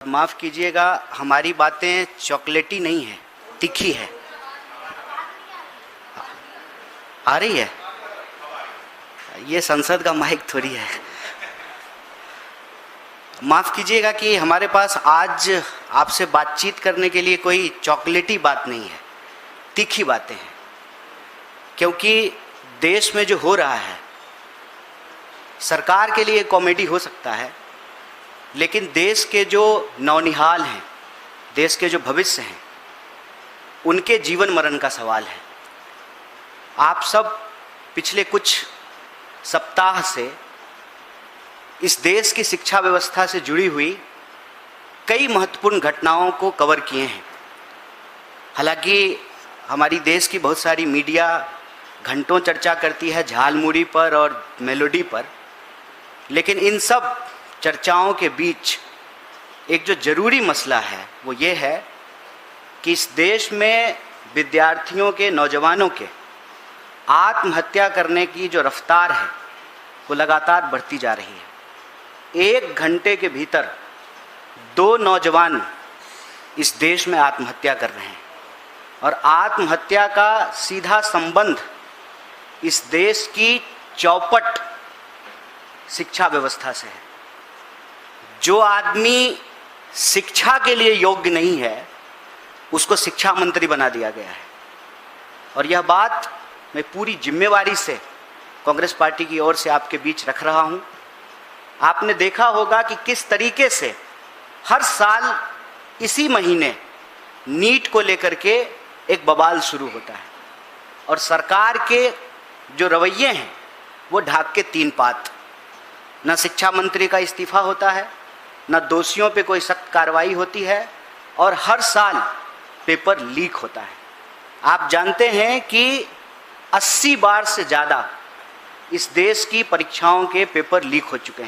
माफ़ कीजिएगा, हमारी बातें चॉकलेटी नहीं है, तीखी है। आ रही है? ये संसद का माइक थोड़ी है। माफ़ कीजिएगा कि हमारे पास आज आपसे बातचीत करने के लिए कोई चॉकलेटी बात नहीं है, तीखी बातें हैं। क्योंकि देश में जो हो रहा है, सरकार के लिए कॉमेडी हो सकता है, लेकिन देश के जो नौनिहाल हैं, देश के जो भविष्य हैं, उनके जीवन मरण का सवाल है। आप सब पिछले कुछ सप्ताह से इस देश की शिक्षा व्यवस्था से जुड़ी हुई कई महत्वपूर्ण घटनाओं को कवर किए हैं। हालांकि हमारी देश की बहुत सारी मीडिया घंटों चर्चा करती है झालमुड़ी पर और मेलोडी पर, लेकिन इन सब चर्चाओं के बीच एक जो ज़रूरी मसला है वो ये है कि इस देश में विद्यार्थियों के, नौजवानों के आत्महत्या करने की जो रफ्तार है वो लगातार बढ़ती जा रही है। 1 घंटे के भीतर 2 नौजवान इस देश में आत्महत्या कर रहे हैं और आत्महत्या का सीधा संबंध इस देश की चौपट शिक्षा व्यवस्था से है। जो आदमी शिक्षा के लिए योग्य नहीं है उसको शिक्षा मंत्री बना दिया गया है। और यह बात मैं पूरी जिम्मेवारी से कांग्रेस पार्टी की ओर से आपके बीच रख रहा हूं। आपने देखा होगा कि किस तरीके से हर साल इसी महीने नीट को लेकर के एक बवाल शुरू होता है और सरकार के जो रवैये हैं वो ढाक के 3 पात। न शिक्षा मंत्री का इस्तीफा होता है, न दोषियों पे कोई सख्त कार्रवाई होती है और हर साल पेपर लीक होता है। आप जानते हैं कि 80 बार से ज़्यादा इस देश की परीक्षाओं के पेपर लीक हो चुके हैं।